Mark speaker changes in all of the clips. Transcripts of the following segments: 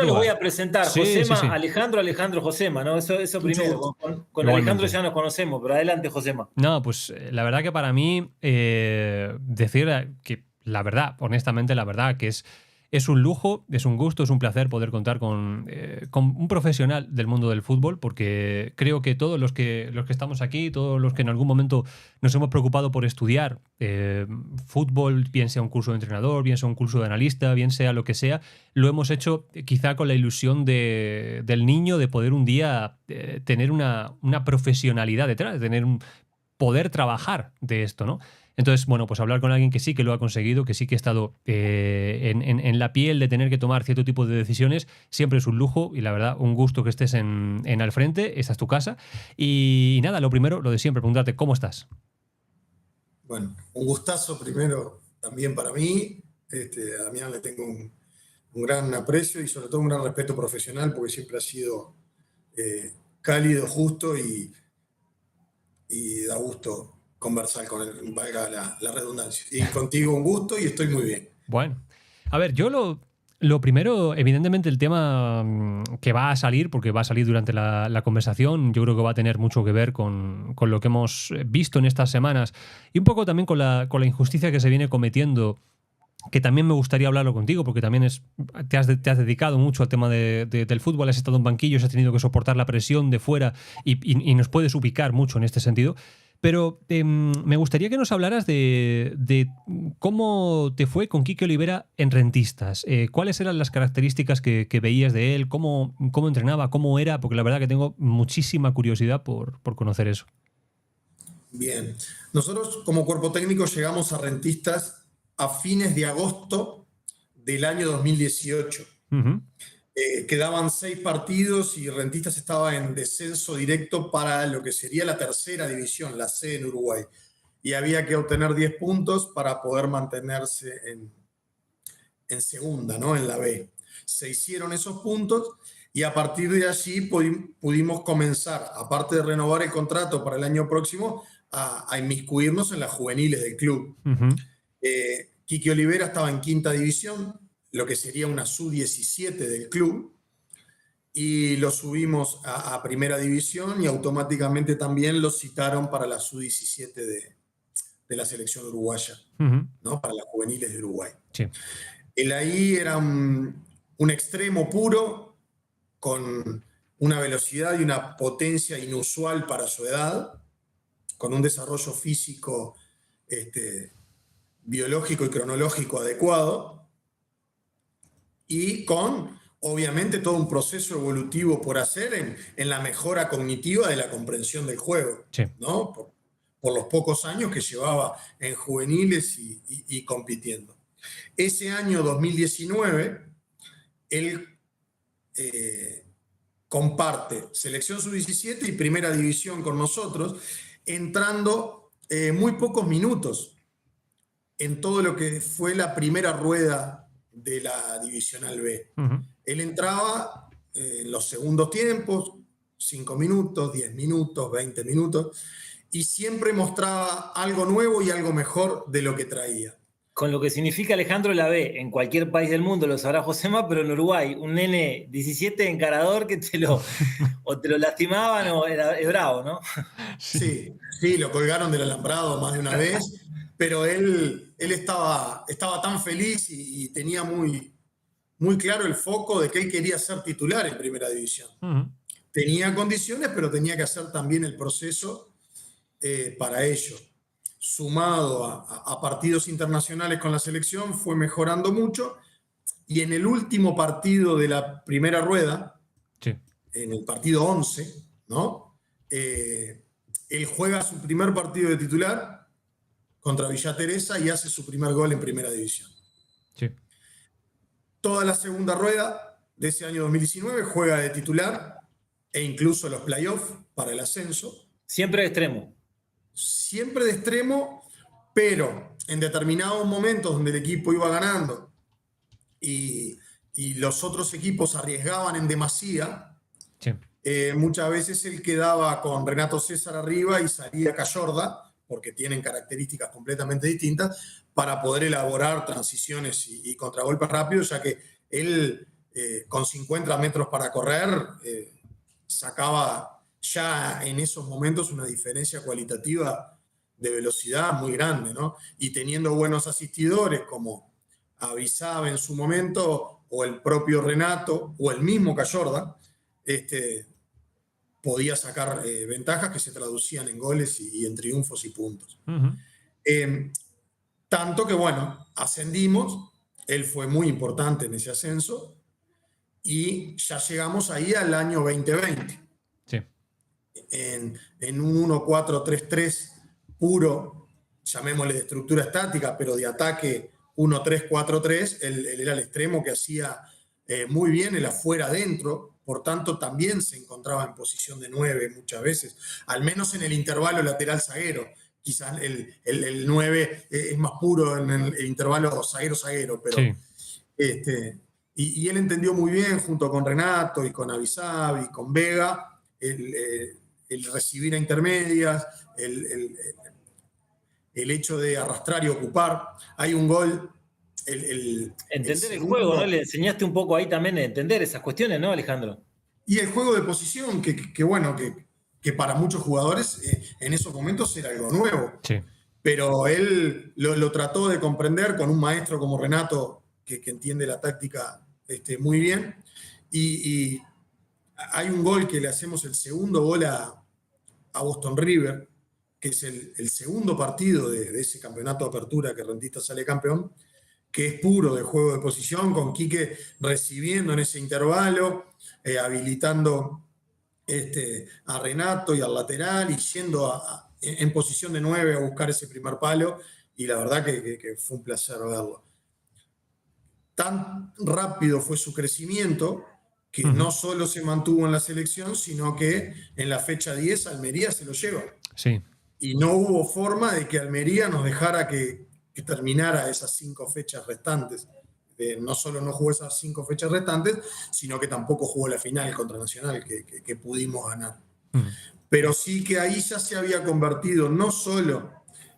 Speaker 1: Primero los voy
Speaker 2: lugar.
Speaker 1: a presentar,
Speaker 2: Sí,
Speaker 1: Josema,
Speaker 2: sí.
Speaker 1: Alejandro Josema, ¿no? Eso
Speaker 3: Mucho
Speaker 1: primero.
Speaker 3: gusto.
Speaker 1: Con Alejandro ya nos conocemos, pero adelante, Josema.
Speaker 2: No, pues la verdad que para mí, decir que la verdad, honestamente, la verdad que es un lujo, es un gusto, es un placer poder contar con un profesional del mundo del fútbol, porque creo que todos los que estamos aquí, todos los que en algún momento nos hemos preocupado por estudiar fútbol, bien sea un curso de entrenador, bien sea un curso de analista, bien sea lo que sea, lo hemos hecho quizá con la ilusión del niño de poder un día tener una profesionalidad detrás, poder trabajar de esto, ¿no? Entonces, bueno, pues hablar con alguien que sí que lo ha conseguido, que sí que ha estado en la piel de tener que tomar cierto tipo de decisiones, siempre es un lujo y la verdad, un gusto que estés en Al Frente, esta es tu casa. Y nada, lo primero, lo de siempre, preguntarte, ¿cómo estás?
Speaker 3: Bueno, un gustazo primero también para mí. A Damián le tengo un gran aprecio y sobre todo un gran respeto profesional porque siempre ha sido cálido, justo y da gusto conversar con él, valga la redundancia. Y contigo un gusto y estoy muy bien.
Speaker 2: Bueno, a ver, yo lo primero, evidentemente el tema que va a salir, porque va a salir durante la conversación, yo creo que va a tener mucho que ver con lo que hemos visto en estas semanas y un poco también con la injusticia que se viene cometiendo, que también me gustaría hablarlo contigo, porque también te has dedicado mucho al tema del fútbol, has estado en banquillos, has tenido que soportar la presión de fuera y nos puedes ubicar mucho en este sentido. Pero me gustaría que nos hablaras de cómo te fue con Quique Olivera en Rentistas. ¿Cuáles eran las características que veías de él? ¿Cómo entrenaba? ¿Cómo era? Porque la verdad que tengo muchísima curiosidad por conocer eso.
Speaker 3: Bien. Nosotros como cuerpo técnico llegamos a Rentistas a fines de agosto del año 2018.
Speaker 2: Uh-huh.
Speaker 3: Quedaban 6 partidos y Rentistas estaba en descenso directo para lo que sería la tercera división, la C en Uruguay. Y había que obtener 10 puntos para poder mantenerse en segunda, ¿no? En la B. Se hicieron esos puntos y a partir de allí pudimos comenzar, aparte de renovar el contrato para el año próximo, a inmiscuirnos en las juveniles del club.
Speaker 2: Uh-huh.
Speaker 3: Quique Olivera estaba en quinta división, lo que sería una sub-17 del club, y lo subimos a primera división y automáticamente también lo citaron para la sub-17 de la selección uruguaya,
Speaker 2: Uh-huh.
Speaker 3: ¿no? Para las juveniles de Uruguay.
Speaker 2: Sí.
Speaker 3: Él ahí era un extremo puro, con una velocidad y una potencia inusual para su edad, con un desarrollo físico biológico y cronológico adecuado, y con, obviamente, todo un proceso evolutivo por hacer en la mejora cognitiva de la comprensión del juego,
Speaker 2: Sí.
Speaker 3: ¿no? Por los pocos años que llevaba en juveniles y compitiendo. Ese año 2019, él comparte selección sub-17 y primera división con nosotros, entrando muy pocos minutos en todo lo que fue la primera rueda de la Divisional B.
Speaker 2: Uh-huh.
Speaker 3: Él entraba en los segundos tiempos, 5 minutos, 10 minutos, 20 minutos, y siempre mostraba algo nuevo y algo mejor de lo que traía.
Speaker 1: Con lo que significa, Alejandro, la B en cualquier país del mundo, lo sabrá Josema, pero en Uruguay, un nene 17 encarador que o te lo lastimaban o es bravo, ¿no?
Speaker 3: Sí, lo colgaron del alambrado más de una vez, pero él estaba tan feliz y tenía muy, muy claro el foco de que él quería ser titular en primera división.
Speaker 2: Uh-huh.
Speaker 3: Tenía condiciones, pero tenía que hacer también el proceso para ello. Sumado a partidos internacionales con la selección, fue mejorando mucho, y en el último partido de la primera rueda,
Speaker 2: Sí.
Speaker 3: en el partido 11, ¿no? Él juega su primer partido de titular contra Villa Teresa y hace su primer gol en primera división.
Speaker 2: Sí.
Speaker 3: Toda la segunda rueda de ese año 2019 juega de titular e incluso los playoffs para el ascenso.
Speaker 1: Siempre de extremo.
Speaker 3: Siempre de extremo, pero en determinados momentos donde el equipo iba ganando y los otros equipos arriesgaban en demasía,
Speaker 2: Sí.
Speaker 3: Muchas veces él quedaba con Renato César arriba y salía Cayorda, porque tienen características completamente distintas, para poder elaborar transiciones y contragolpes rápidos, ya que él con 50 metros para correr, sacaba ya en esos momentos una diferencia cualitativa de velocidad muy grande, ¿no? Y teniendo buenos asistidores como Avisaba en su momento, o el propio Renato, o el mismo Cayorda, podía sacar ventajas que se traducían en goles y en triunfos y puntos. Tanto que, bueno, ascendimos, él fue muy importante en ese ascenso, y ya llegamos ahí al año 2020.
Speaker 2: Sí.
Speaker 3: En un 1-4-3-3 puro, llamémosle de estructura estática, pero de ataque 1-3-4-3, él era el extremo que hacía muy bien el afuera-adentro, por tanto también se encontraba en posición de 9 muchas veces, al menos en el intervalo lateral-zaguero. Quizás el 9 es más puro en el intervalo zaguero-zaguero, pero
Speaker 2: Sí.
Speaker 3: Y él entendió muy bien, junto con Renato y con Avisab y con Vega, el recibir a intermedias, el hecho de arrastrar y ocupar. Hay un gol.
Speaker 1: Entender el juego, ¿no? Le enseñaste un poco ahí también a entender esas cuestiones, ¿no, Alejandro?
Speaker 3: Y el juego de posición, que para muchos jugadores en esos momentos era algo nuevo.
Speaker 2: Sí.
Speaker 3: Pero él lo trató de comprender con un maestro como Renato, que entiende la táctica muy bien. Y hay un gol que le hacemos, el segundo gol a Boston River, que es el segundo partido de ese campeonato de apertura que Rentistas sale campeón, que es puro de juego de posición, con Quique recibiendo en ese intervalo, habilitando a Renato y al lateral, y yendo en posición de 9 a buscar ese primer palo, y la verdad que fue un placer verlo. Tan rápido fue su crecimiento que no solo se mantuvo en la selección, sino que en la fecha 10 Almería se lo lleva.
Speaker 2: Sí.
Speaker 3: Y no hubo forma de que Almería nos dejara que terminara esas 5 fechas restantes. No solo no jugó esas 5 fechas restantes, sino que tampoco jugó la final contra Nacional, que pudimos ganar. Pero sí que ahí ya se había convertido no solo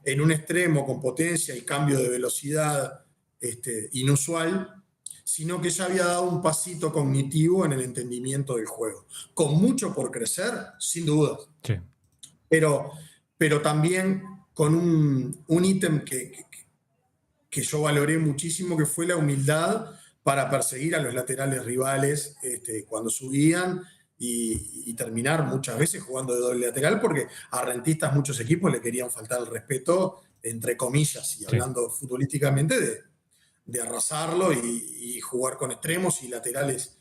Speaker 3: en un extremo con potencia y cambio de velocidad inusual, sino que ya había dado un pasito cognitivo en el entendimiento del juego. Con mucho por crecer, sin duda.
Speaker 2: Sí.
Speaker 3: Pero también con un ítem que yo valoré muchísimo, que fue la humildad para perseguir a los laterales rivales cuando subían y terminar muchas veces jugando de doble lateral, porque a Rentistas muchos equipos le querían faltar el respeto, entre comillas, y hablando futbolísticamente, de arrasarlo y jugar con extremos y laterales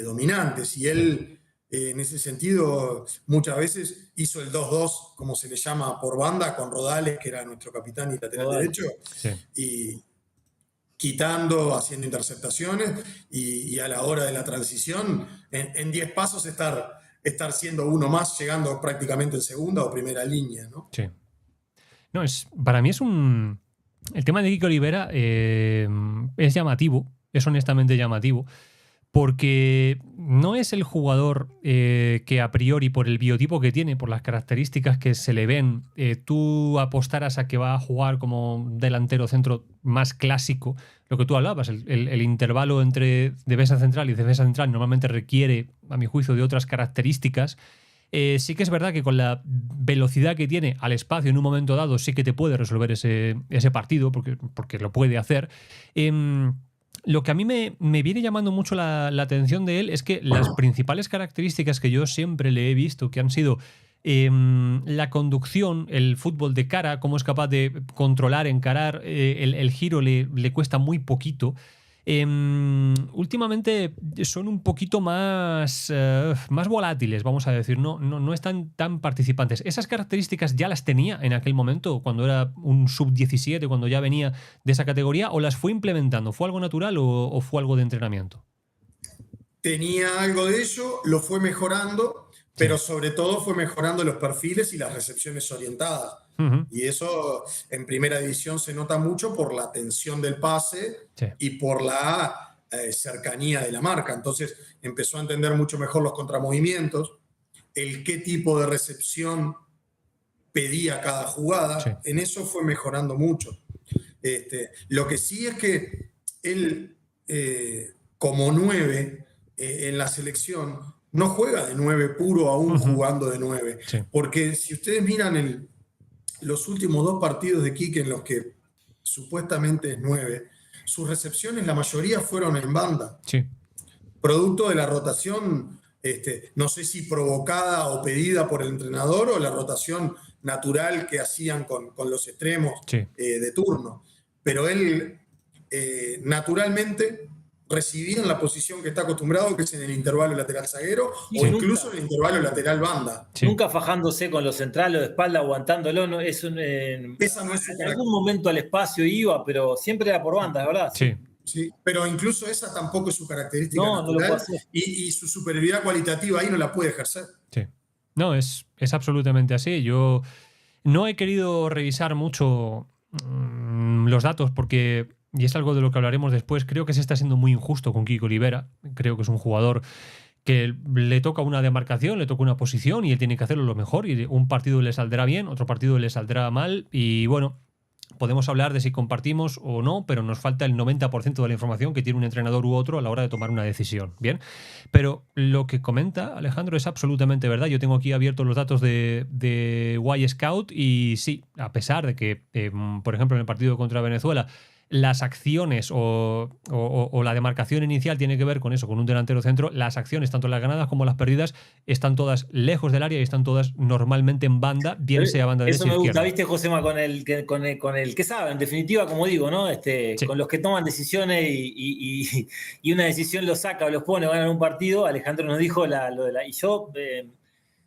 Speaker 3: dominantes. Y él, en ese sentido, muchas veces hizo el 2-2, como se le llama, por banda, con Rodales, que era nuestro capitán y lateral derecho, y quitando, haciendo interceptaciones, y a la hora de la transición, en 10 pasos estar siendo uno más, llegando prácticamente en segunda o primera línea, ¿no?
Speaker 2: Sí. No, para mí es un... El tema de Quique Olivera es llamativo, es honestamente llamativo, porque no es el jugador que a priori, por el biotipo que tiene, por las características que se le ven, tú apostaras a que va a jugar como delantero centro más clásico. Lo que tú hablabas, el intervalo entre defensa central y defensa central normalmente requiere, a mi juicio, de otras características. Sí que es verdad que con la velocidad que tiene al espacio en un momento dado sí que te puede resolver ese partido, porque lo puede hacer. Lo que a mí me viene llamando mucho la atención de él es que las principales características que yo siempre le he visto, que han sido la conducción, el fútbol de cara, cómo es capaz de controlar, encarar, el giro le cuesta muy poquito. Últimamente son un poquito más volátiles, vamos a decir, no están tan participantes. ¿Esas características ya las tenía en aquel momento, cuando era un sub-17, cuando ya venía de esa categoría, o las fue implementando? ¿Fue algo natural o fue algo de entrenamiento?
Speaker 3: Tenía algo de ello, lo fue mejorando, pero sobre todo fue mejorando los perfiles y las recepciones orientadas. Y eso en primera división se nota mucho por la tensión del pase y por la cercanía de la marca. Entonces empezó a entender mucho mejor los contramovimientos, el qué tipo de recepción pedía cada jugada. En eso fue mejorando mucho. Lo que sí es que él como 9 en la selección, no juega de 9 puro aún jugando de 9.
Speaker 2: Sí.
Speaker 3: Porque si ustedes miran los últimos 2 partidos de Quique en los que supuestamente es 9, sus recepciones, la mayoría fueron en banda.
Speaker 2: Sí.
Speaker 3: Producto de la rotación, no sé si provocada o pedida por el entrenador o la rotación natural que hacían con los extremos de turno. Pero él naturalmente recibía en la posición que está acostumbrado, que es en el intervalo lateral zaguero o incluso en el intervalo lateral banda.
Speaker 1: Sí. Nunca fajándose con los centrales de espalda, aguantándolo. No, esa no es en algún momento al espacio iba, pero siempre era por banda, ¿verdad?
Speaker 2: Sí.
Speaker 3: Sí, pero incluso esa tampoco es su característica natural,
Speaker 1: no lo puede hacer.
Speaker 3: Y su superioridad cualitativa ahí no la puede ejercer.
Speaker 2: Sí. No, es absolutamente así. Yo no he querido revisar mucho los datos porque, y es algo de lo que hablaremos después, creo que se está siendo muy injusto con Kiko Olivera. Creo que es un jugador que le toca una demarcación, le toca una posición y él tiene que hacerlo lo mejor, y un partido le saldrá bien, otro partido le saldrá mal, y bueno, podemos hablar de si compartimos o no, pero nos falta el 90% de la información que tiene un entrenador u otro a la hora de tomar una decisión. Bien, pero lo que comenta Alejandro es absolutamente verdad. Yo tengo aquí abiertos los datos de Y-Scout y sí, a pesar de que, por ejemplo, en el partido contra Venezuela, las acciones o la demarcación inicial tiene que ver con eso, con un delantero centro, las acciones, tanto las ganadas como las perdidas, están todas lejos del área y están todas normalmente en banda, bien sea banda derecha o izquierda.
Speaker 1: Eso me gusta, ¿viste, Josema? Con el que sabe, en definitiva, como digo, ¿no?
Speaker 2: Sí.
Speaker 1: Con los que toman decisiones y una decisión los saca o los pone, ganan un partido. Alejandro nos dijo y yo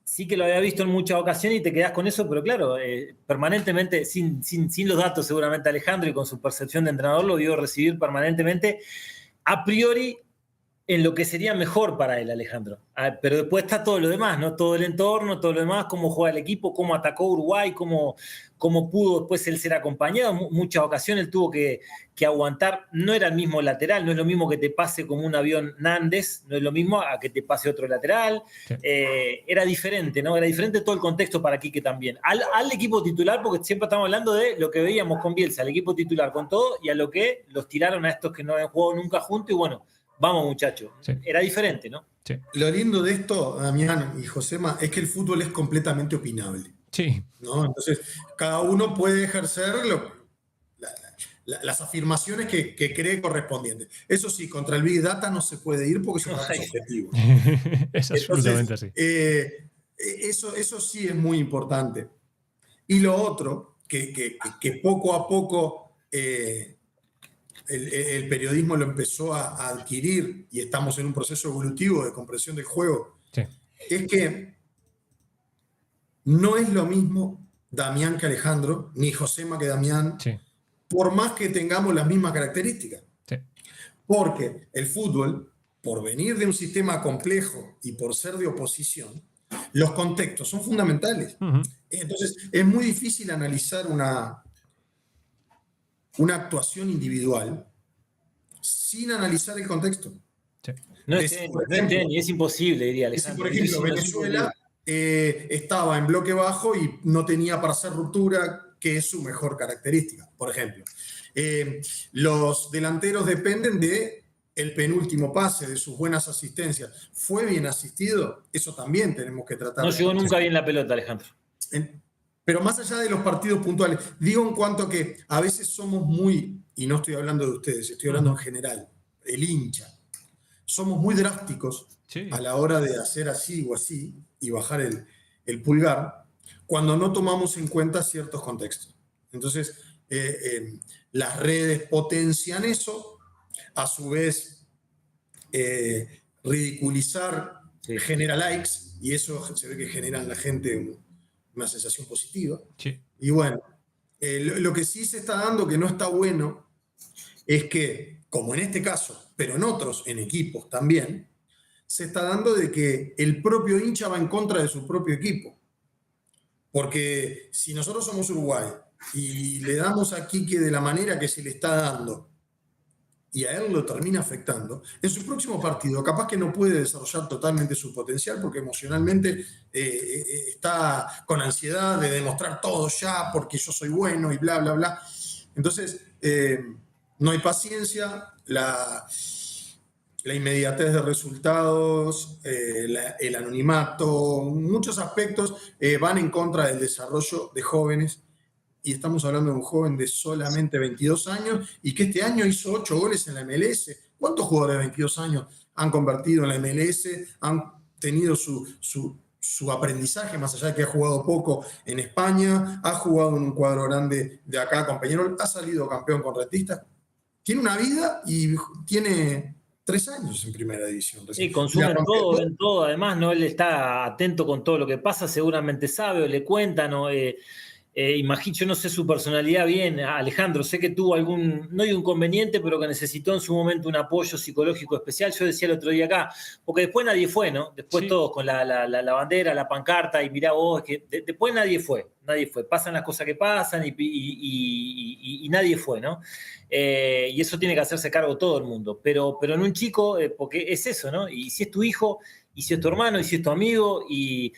Speaker 1: sí que lo había visto en muchas ocasiones y te quedás con eso, pero claro, permanentemente, sin los datos seguramente Alejandro, y con su percepción de entrenador, lo vio recibir permanentemente, a priori, en lo que sería mejor para él, Alejandro. Pero después está todo lo demás, ¿no? Todo el entorno, todo lo demás, cómo juega el equipo, cómo atacó Uruguay, cómo pudo después él ser acompañado. Muchas ocasiones él tuvo que aguantar. No era el mismo lateral, no es lo mismo que te pase como un avión Nández, no es lo mismo a que te pase otro lateral. Sí. Era diferente, ¿no? Era diferente todo el contexto para Quique también. Al equipo titular, porque siempre estamos hablando de lo que veíamos con Bielsa, el equipo titular con todo, y a lo que los tiraron a estos que no habían jugado nunca juntos, y bueno, vamos, muchachos. Sí. Era diferente, ¿no?
Speaker 3: Sí. Lo lindo de esto, Damián y Josema, es que el fútbol es completamente opinable.
Speaker 2: Sí.
Speaker 3: ¿No? Entonces, cada uno puede ejercer las afirmaciones que cree correspondientes. Eso sí, contra el Big Data no se puede ir porque son datos objetivos.
Speaker 2: Es absolutamente así.
Speaker 3: Eso sí es muy importante. Y lo otro, que poco a poco... El periodismo lo empezó a adquirir y estamos en un proceso evolutivo de comprensión del juego,
Speaker 2: sí,
Speaker 3: es que no es lo mismo Damián que Alejandro, ni Josema que Damián,
Speaker 2: sí,
Speaker 3: por más que tengamos las mismas características.
Speaker 2: Sí.
Speaker 3: Porque el fútbol, por venir de un sistema complejo y por ser de oposición, los contextos son fundamentales.
Speaker 2: Uh-huh.
Speaker 3: Entonces, es muy difícil analizar una actuación individual sin analizar el contexto.
Speaker 2: Sí.
Speaker 1: No es imposible, diría Alejandro.
Speaker 3: Por ejemplo, Venezuela estaba en bloque bajo y no tenía para hacer ruptura, que es su mejor característica, por ejemplo. Los delanteros dependen del penúltimo pase, de sus buenas asistencias. ¿Fue bien asistido? Eso también tenemos que tratar.
Speaker 1: No llegó nunca bien la pelota, Alejandro.
Speaker 3: Pero más allá de los partidos puntuales, digo en cuanto a que a veces somos muy, y no estoy hablando de ustedes, estoy hablando en general, el hincha, somos muy drásticos a la hora de hacer así o así y bajar el pulgar cuando no tomamos en cuenta ciertos contextos. Entonces, las redes potencian eso, a su vez ridiculizar genera likes y eso se ve que genera en la gente una sensación positiva.
Speaker 2: Sí.
Speaker 3: Y bueno, lo que sí se está dando que no está bueno es que, como en este caso, pero en otros, en equipos también, se está dando de que el propio hincha va en contra de su propio equipo. Porque si nosotros somos Uruguay y le damos a Quique de la manera que se le está dando y a él lo termina afectando, en su próximo partido capaz que no puede desarrollar totalmente su potencial porque emocionalmente está con ansiedad de demostrar todo ya porque yo soy bueno y bla, bla, bla. Entonces, no hay paciencia, la inmediatez de resultados, el anonimato, muchos aspectos van en contra del desarrollo de jóvenes. Y estamos hablando de un joven de solamente 22 años y que este año hizo 8 goles en la MLS. ¿Cuántos jugadores de 22 años han convertido en la MLS? Han tenido su aprendizaje, más allá de que ha jugado poco en España, ha jugado en un cuadro grande de acá con Peñarol, ha salido campeón con Rentistas. Tiene una vida y tiene 3 años en primera división.
Speaker 1: Sí, consumen todo, ven todo. Además, ¿no? Él está atento con todo lo que pasa, seguramente sabe o le cuentan. ¿No? Imagino, yo no sé su personalidad bien, Alejandro, sé que tuvo algún, no hay un inconveniente, pero que necesitó en su momento un apoyo psicológico especial. Yo decía el otro día acá, porque después nadie fue, ¿no? Después
Speaker 2: Sí.
Speaker 1: todos con la bandera, la pancarta, y mirá vos, que después nadie fue. Pasan las cosas que pasan y nadie fue, ¿no? Y eso tiene que hacerse cargo todo el mundo. Pero en un chico, porque es eso, ¿no? Y si es tu hijo, y si es tu hermano, y si es tu amigo, y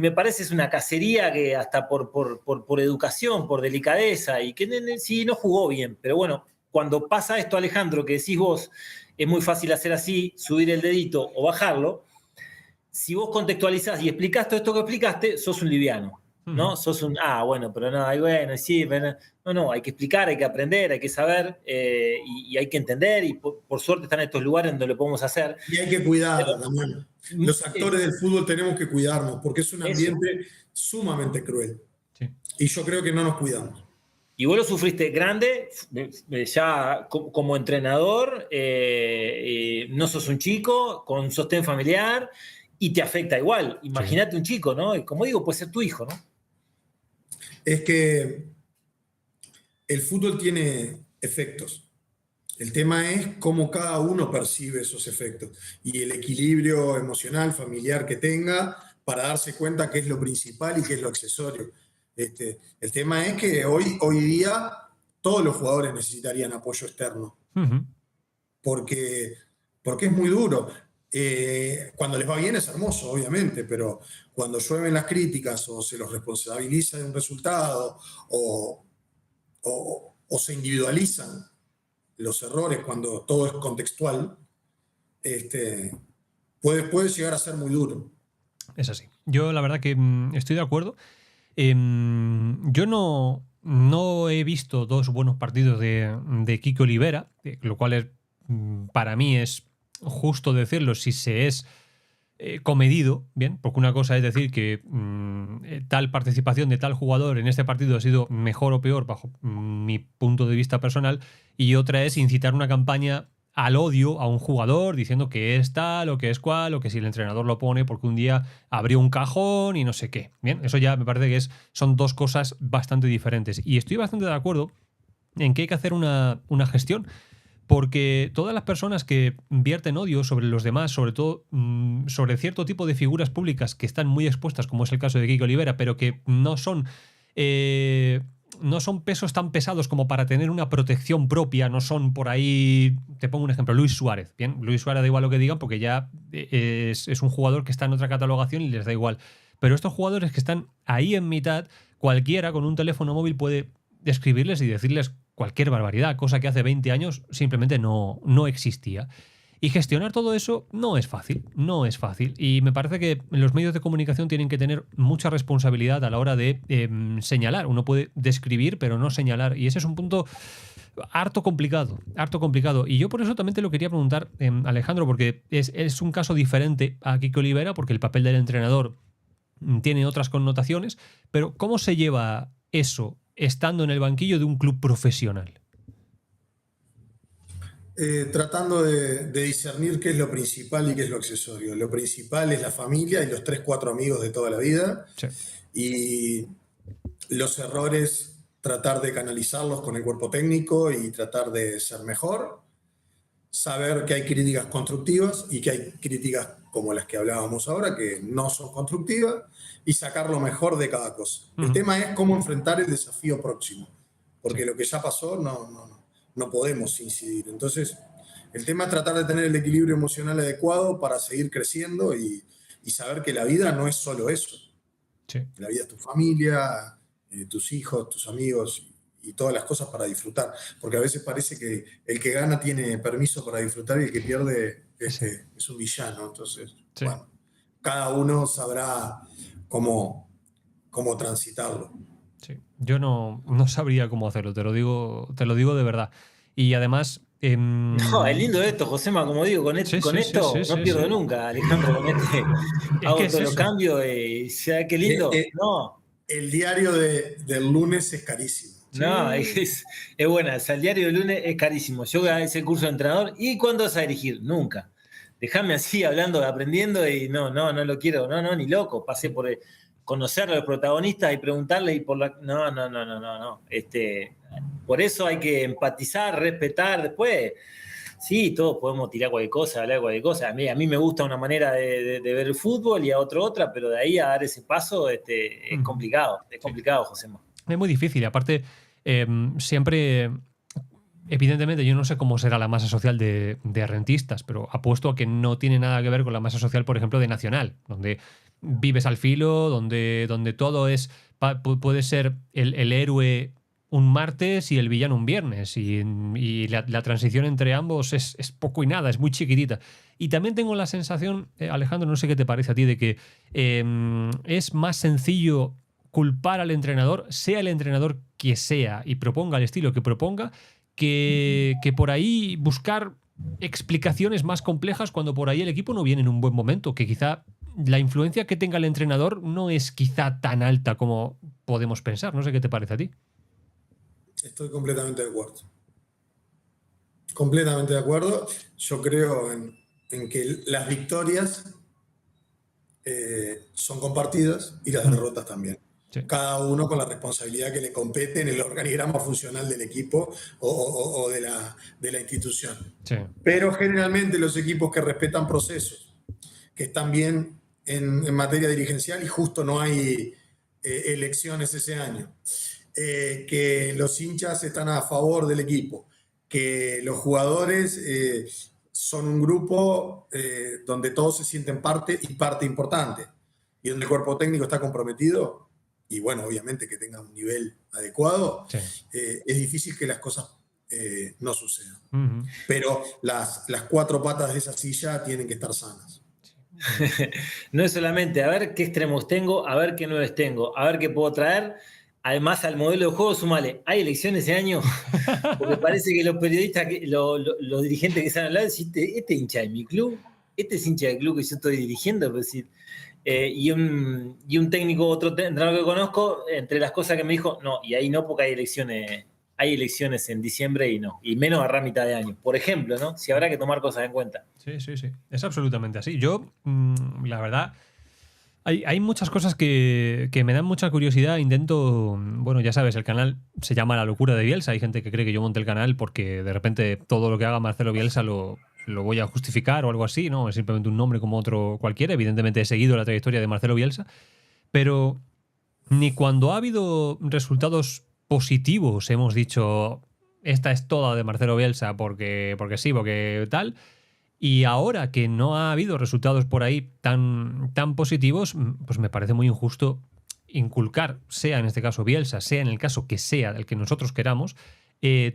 Speaker 1: me parece es una cacería que hasta por educación, por delicadeza, y que sí no jugó bien. Pero bueno, cuando pasa esto, Alejandro, que decís vos, es muy fácil hacer así, subir el dedito o bajarlo. Si vos contextualizás y explicás todo esto que explicaste, sos un liviano. ¿No? Sos un, bueno, pero no, bueno, sí, pero no, hay que explicar, hay que aprender, hay que saber y hay que entender y por suerte están estos lugares donde lo podemos hacer.
Speaker 3: Y hay que cuidar también. Los actores del fútbol tenemos que cuidarnos porque es un ambiente sumamente cruel.
Speaker 2: Sí.
Speaker 3: Y yo creo que no nos cuidamos.
Speaker 1: Y vos lo sufriste grande, ya como entrenador, no sos un chico, con sostén familiar, y te afecta igual. Imagínate un chico, ¿no? Y como digo, puede ser tu hijo, ¿no?
Speaker 3: Es que el fútbol tiene efectos. El tema es cómo cada uno percibe esos efectos y el equilibrio emocional, familiar que tenga para darse cuenta qué es lo principal y qué es lo accesorio. El tema es que hoy día todos los jugadores necesitarían apoyo externo porque es muy duro. Cuando les va bien es hermoso, obviamente, pero cuando llueven las críticas o se los responsabiliza de un resultado o se individualizan los errores cuando todo es contextual, puede llegar a ser muy duro.
Speaker 2: Es así. Yo la verdad que estoy de acuerdo. Yo no he visto dos buenos partidos de Kiko Olivera, lo cual es, para mí es justo decirlo si se es comedido, bien, porque una cosa es decir que tal participación de tal jugador en este partido ha sido mejor o peor bajo mi punto de vista personal, y otra es incitar una campaña al odio a un jugador diciendo que es tal o que es cual o que si el entrenador lo pone porque un día abrió un cajón y no sé qué. Bien, eso ya me parece que son dos cosas bastante diferentes. Y estoy bastante de acuerdo en que hay que hacer una gestión. Porque todas las personas que vierten odio sobre los demás, sobre todo sobre cierto tipo de figuras públicas que están muy expuestas, como es el caso de Kiko Olivera, pero que no son pesos tan pesados como para tener una protección propia, no son por ahí, te pongo un ejemplo, Luis Suárez. Bien, Luis Suárez da igual lo que digan porque ya es un jugador que está en otra catalogación y les da igual. Pero estos jugadores que están ahí en mitad, cualquiera con un teléfono móvil puede escribirles y decirles cualquier barbaridad, cosa que hace 20 años simplemente no existía. Y gestionar todo eso no es fácil, no es fácil. Y me parece que los medios de comunicación tienen que tener mucha responsabilidad a la hora de señalar. Uno puede describir, pero no señalar. Y ese es un punto harto complicado, harto complicado. Y yo por eso también te lo quería preguntar, Alejandro, porque es un caso diferente a Kiko Olivera, porque el papel del entrenador tiene otras connotaciones, pero ¿cómo se lleva eso estando en el banquillo de un club profesional?
Speaker 3: Tratando de discernir qué es lo principal y qué es lo accesorio. Lo principal es la familia y los 3, 4 amigos de toda la vida.
Speaker 2: Sí.
Speaker 3: Y los errores, tratar de canalizarlos con el cuerpo técnico y tratar de ser mejor. Saber que hay críticas constructivas y que hay críticas como las que hablábamos ahora, que no son constructivas, y sacar lo mejor de cada cosa. El tema es cómo enfrentar el desafío próximo, porque lo que ya pasó no podemos incidir. Entonces, el tema es tratar de tener el equilibrio emocional adecuado para seguir creciendo y saber que la vida no es solo eso.
Speaker 2: Sí.
Speaker 3: La vida es tu familia, tus hijos, tus amigos y todas las cosas para disfrutar, porque a veces parece que el que gana tiene permiso para disfrutar y el que pierde es un villano. Entonces,
Speaker 2: Sí.
Speaker 3: bueno, cada uno sabrá cómo transitarlo.
Speaker 2: Sí. Yo no sabría cómo hacerlo, te lo digo de verdad. Y además...
Speaker 1: No, es lindo esto, Josema, como digo, con
Speaker 2: Sí,
Speaker 1: con
Speaker 2: sí, sí,
Speaker 1: esto
Speaker 2: sí,
Speaker 1: no
Speaker 2: sí,
Speaker 1: pierdo
Speaker 2: sí.
Speaker 1: nunca, Alejandro, con
Speaker 2: Es que
Speaker 1: hago
Speaker 2: es
Speaker 1: todos los
Speaker 2: eso.
Speaker 1: cambios y ya, qué
Speaker 3: Eh,
Speaker 1: lindo.
Speaker 3: eh,
Speaker 1: No,
Speaker 3: el diario del lunes es carísimo.
Speaker 1: no,
Speaker 2: Sí.
Speaker 1: es buena. O sea, el diario del lunes es carísimo. Yo gané ese curso de entrenador. ¿Y cuándo vas a dirigir? Nunca. Déjame así hablando, aprendiendo y no lo quiero. No, ni loco. Pasé por conocer a los protagonistas y preguntarle y por la. No. Por eso hay que empatizar, respetar. Después, sí, todos podemos tirar cualquier cosa, hablar de cualquier cosa. A mí me gusta una manera de ver el fútbol y a otro otra, pero de ahí a dar ese paso es complicado. Es
Speaker 2: Sí.
Speaker 1: complicado, Josema.
Speaker 2: Es muy difícil. Y aparte, siempre... Evidentemente, yo no sé cómo será la masa social de rentistas, pero apuesto a que no tiene nada que ver con la masa social, por ejemplo, de Nacional, donde vives al filo, donde todo es puede ser el héroe un martes y el villano un viernes, y la transición entre ambos es poco y nada, es muy chiquitita. Y también tengo la sensación, Alejandro, no sé qué te parece a ti, de que es más sencillo culpar al entrenador, sea el entrenador que sea, y proponga el estilo que proponga, que por ahí buscar explicaciones más complejas cuando por ahí el equipo no viene en un buen momento, que quizá la influencia que tenga el entrenador no es quizá tan alta como podemos pensar. No sé qué te parece a ti.
Speaker 3: Estoy completamente de acuerdo. Completamente de acuerdo. Yo creo en que las victorias son compartidas y las derrotas también.
Speaker 2: Sí.
Speaker 3: Cada uno con la responsabilidad que le compete en el organigrama funcional del equipo o de la institución.
Speaker 2: Sí.
Speaker 3: Pero generalmente los equipos que respetan procesos, que están bien en materia dirigencial y justo no hay elecciones ese año, que los hinchas están a favor del equipo, que los jugadores son un grupo donde todos se sienten parte y parte importante, y donde el cuerpo técnico está comprometido, y bueno, obviamente que tenga un nivel adecuado,
Speaker 2: Sí.
Speaker 3: es difícil que las cosas no sucedan.
Speaker 2: Uh-huh.
Speaker 3: Pero las cuatro patas de esa silla tienen que estar sanas.
Speaker 1: No es solamente a ver qué extremos tengo, a ver qué nueve tengo, a ver qué puedo traer. Además, al modelo de juego, sumale. ¿Hay elecciones ese año? Porque parece que los periodistas, los dirigentes que saben hablar, dicen, este hincha de mi club, este es hincha del club que yo estoy dirigiendo. Es decir, y un técnico, otro entrenador que conozco, entre las cosas que me dijo, no, y ahí no, porque hay elecciones en diciembre y no, y menos a mitad de año. Por ejemplo, ¿no? Si habrá que tomar cosas en cuenta.
Speaker 2: Sí. Es absolutamente así. Yo, la verdad, hay muchas cosas que me dan mucha curiosidad. Intento, bueno, ya sabes, el canal se llama La Locura de Bielsa. Hay gente que cree que yo monté el canal porque de repente todo lo que haga Marcelo Bielsa lo voy a justificar o algo así, ¿no? Es simplemente un nombre como otro cualquiera. Evidentemente he seguido la trayectoria de Marcelo Bielsa, pero ni cuando ha habido resultados positivos hemos dicho esta es toda de Marcelo Bielsa porque sí, porque tal. Y ahora que no ha habido resultados por ahí tan positivos, pues me parece muy injusto inculcar, sea en este caso Bielsa, sea en el caso que sea del que nosotros queramos,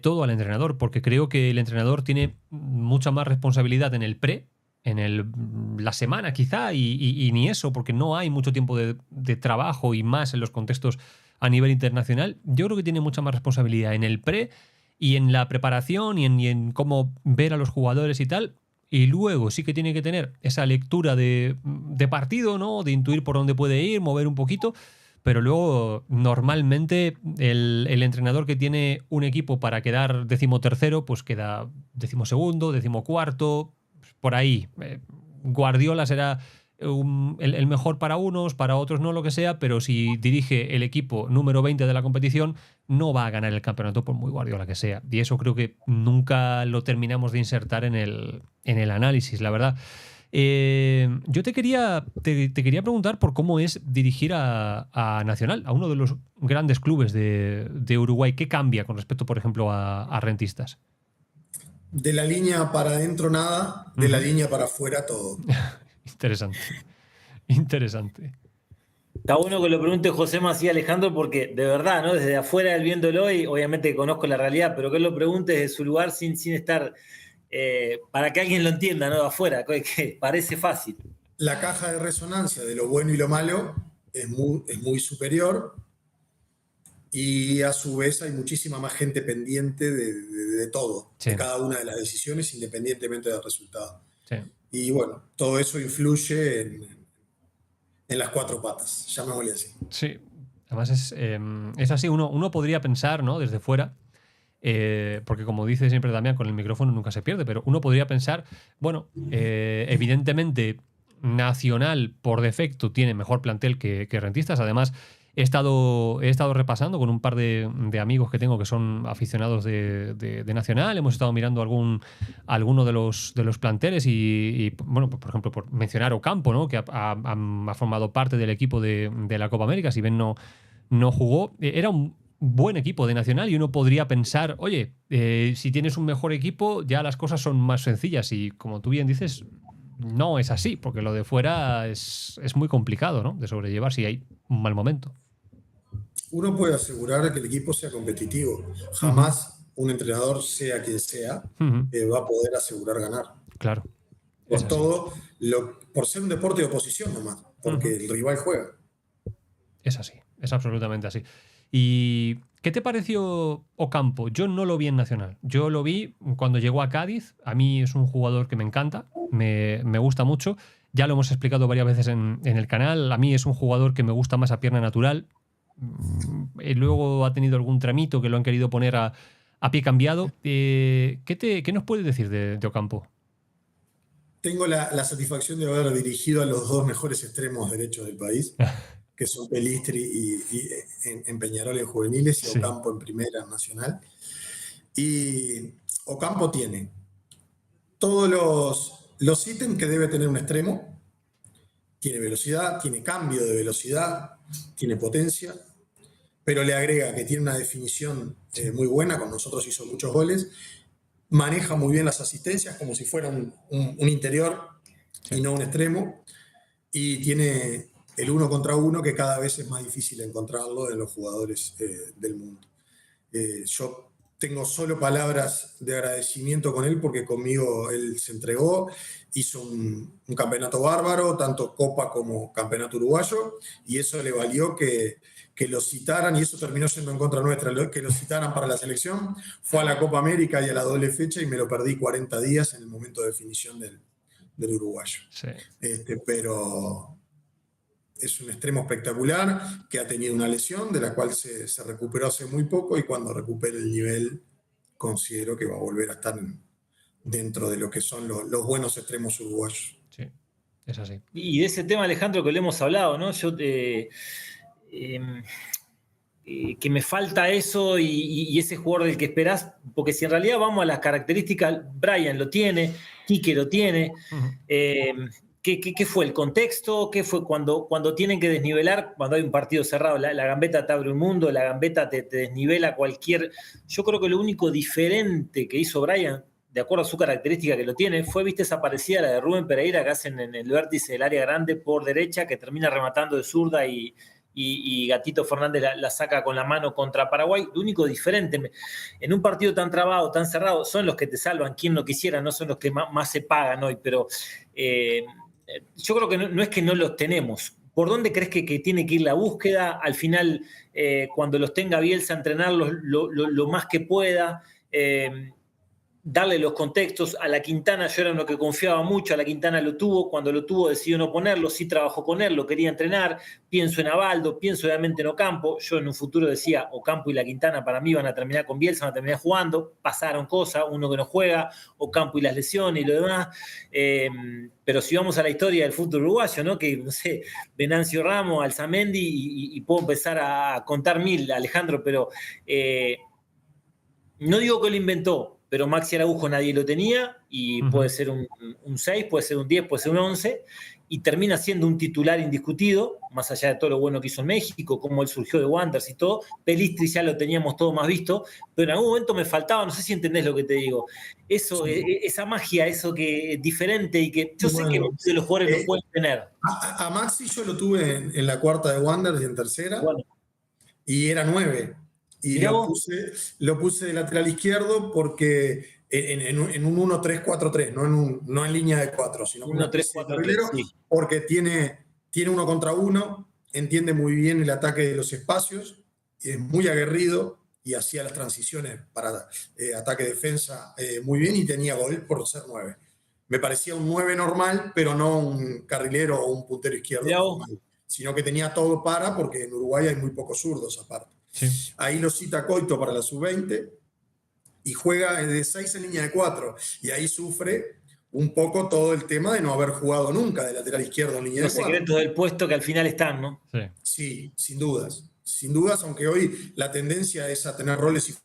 Speaker 2: todo al entrenador, porque creo que el entrenador tiene mucha más responsabilidad en el la semana quizá, y ni eso, porque no hay mucho tiempo de trabajo y más en los contextos a nivel internacional. Yo creo que tiene mucha más responsabilidad en el pre y en la preparación y en cómo ver a los jugadores y tal. Y luego sí que tiene que tener esa lectura de partido, ¿no? De intuir por dónde puede ir, mover un poquito. Pero luego, normalmente, el entrenador que tiene un equipo para quedar 13º, pues queda 12º, 14º, por ahí. Guardiola será el mejor para unos, para otros no, lo que sea, pero si dirige el equipo número 20 de la competición, no va a ganar el campeonato por muy Guardiola que sea. Y eso creo que nunca lo terminamos de insertar en el análisis, la verdad. Yo te quería preguntar por cómo es dirigir a Nacional, a uno de los grandes clubes de Uruguay. ¿Qué cambia con respecto, por ejemplo, a Rentistas?
Speaker 3: De la línea para adentro nada, de la línea para afuera todo.
Speaker 2: Interesante. Interesante.
Speaker 1: Está bueno que lo pregunte José Macías Alejandro, porque de verdad, ¿no? Desde afuera, él viéndolo, y obviamente conozco la realidad, pero que él lo pregunte desde su lugar sin estar, para que alguien lo entienda, ¿no? De afuera, que parece fácil.
Speaker 3: La caja de resonancia de lo bueno y lo malo es muy superior, y a su vez hay muchísima más gente pendiente de todo,
Speaker 2: Sí.
Speaker 3: de cada una de las decisiones, independientemente del resultado.
Speaker 2: Sí.
Speaker 3: Y bueno, todo eso influye en las cuatro patas, llamémosle así.
Speaker 2: Sí, además es así, uno podría pensar, ¿no? Desde fuera, porque como dice siempre Damián, con el micrófono nunca se pierde, pero uno podría pensar, bueno, evidentemente Nacional por defecto tiene mejor plantel que Rentistas. Además, he estado repasando con un par de amigos que tengo que son aficionados de Nacional. Hemos estado mirando alguno de los planteles y, bueno, por ejemplo, por mencionar Ocampo, ¿no? Que ha formado parte del equipo de la Copa América. Si bien no jugó, era un buen equipo de Nacional y uno podría pensar, oye, si tienes un mejor equipo ya las cosas son más sencillas, y como tú bien dices, no es así, porque lo de fuera es muy complicado, ¿no? De sobrellevar si hay un mal momento.
Speaker 3: Uno puede asegurar que el equipo sea competitivo. Jamás un entrenador, sea quien sea, va a poder asegurar ganar.
Speaker 2: Claro.
Speaker 3: Por todo, por ser un deporte de oposición nomás, porque el rival juega.
Speaker 2: Es así, es absolutamente así. ¿Y qué te pareció Ocampo? Yo no lo vi en Nacional. Yo lo vi cuando llegó a Cádiz. A mí es un jugador que me encanta, me gusta mucho. Ya lo hemos explicado varias veces en el canal. A mí es un jugador que me gusta más a pierna natural. Luego ha tenido algún tramito que lo han querido poner a pie cambiado. ¿Qué nos puedes decir de Ocampo?
Speaker 3: Tengo la satisfacción de haber dirigido a los dos mejores extremos derechos del país, que son Pelistri y en Peñarol en juveniles, y Ocampo en primera nacional. Y Ocampo tiene todos los ítems que debe tener un extremo. Tiene velocidad, tiene cambio de velocidad, tiene potencia, pero le agrega que tiene una definición muy buena, con nosotros hizo muchos goles, maneja muy bien las asistencias como si fuera un interior y no un extremo, y tiene el 1 contra 1 que cada vez es más difícil encontrarlo en los jugadores del mundo. Yo tengo solo palabras de agradecimiento con él, porque conmigo él se entregó, hizo un campeonato bárbaro, tanto Copa como Campeonato Uruguayo, y eso le valió que lo citaran, y eso terminó siendo en contra nuestra, que lo citaran para la selección. Fue a la Copa América y a la doble fecha, y me lo perdí 40 días en el momento de definición del uruguayo.
Speaker 2: Sí.
Speaker 3: Pero es un extremo espectacular, que ha tenido una lesión de la cual se recuperó hace muy poco, y cuando recupere el nivel considero que va a volver a estar dentro de lo que son los buenos extremos uruguayos.
Speaker 2: Sí, es así.
Speaker 1: Y de ese tema, Alejandro, que lo hemos hablado, ¿no? Yo que me falta eso y ese jugador del que esperás, porque si en realidad vamos a las características, Brian lo tiene, Quique lo tiene. ¿Qué fue el contexto? ¿Qué fue cuando tienen que desnivelar? Cuando hay un partido cerrado, la gambeta te abre un mundo, la gambeta te desnivela cualquier... Yo creo que lo único diferente que hizo Brian, de acuerdo a su característica que lo tiene, fue, viste, esa parecida a la de Rubén Pereira, que hacen en el vértice del área grande por derecha, que termina rematando de zurda y Gatito Fernández la saca con la mano contra Paraguay. Lo único diferente en un partido tan trabado, tan cerrado, son los que te salvan, quien lo quisiera, no son los que más se pagan hoy, pero yo creo que no es que no los tenemos. ¿Por dónde crees que tiene que ir la búsqueda? Al final, cuando los tenga Bielsa, entrenarlos lo más que pueda, darle los contextos. A la Quintana yo era uno que confiaba mucho, a la Quintana lo tuvo, cuando lo tuvo decidió no ponerlo, sí trabajó con él, lo quería entrenar, pienso en Abaldo, pienso obviamente en Ocampo. Yo en un futuro decía, Ocampo y la Quintana para mí van a terminar con Bielsa, van a terminar jugando, pasaron cosas, uno que no juega, Ocampo y las lesiones y lo demás, pero si vamos a la historia del fútbol uruguayo, ¿no? Que, no sé, Venancio Ramos, Alzamendi, y puedo empezar a contar mil, Alejandro, pero no digo que lo inventó, pero Maxi Araujo nadie lo tenía y puede ser un 6, puede ser un 10, puede ser un 11 y termina siendo un titular indiscutido, más allá de todo lo bueno que hizo en México, cómo él surgió de Wanderers y todo. Pelistri ya lo teníamos todo más visto, pero en algún momento me faltaba, no sé si entendés lo que te digo, eso, sí, esa magia, eso que es diferente y que yo sé que muchos de los jugadores lo pueden tener.
Speaker 3: A Maxi yo lo tuve en la cuarta de Wanderers y en tercera, y era 9. Y lo puse de lateral izquierdo porque en un 1-3-4-3, no en línea de 4, sino
Speaker 1: 1-3-4-3, sí.
Speaker 3: Porque tiene 1 contra 1, entiende muy bien el ataque de los espacios, es muy aguerrido y hacía las transiciones para ataque-defensa muy bien y tenía gol por ser 9. Me parecía un 9 normal, pero no un carrilero o un puntero izquierdo normal, sino que tenía todo porque en Uruguay hay muy pocos zurdos aparte.
Speaker 2: Sí.
Speaker 3: Ahí lo cita Coito para la sub-20 y juega de 6 en línea de 4. Y ahí sufre un poco todo el tema de no haber jugado nunca de lateral izquierdo en línea de 4.
Speaker 1: Los secretos del puesto que al final están, ¿no?
Speaker 3: Sí, sin dudas. Sin dudas, aunque hoy la tendencia es a tener roles y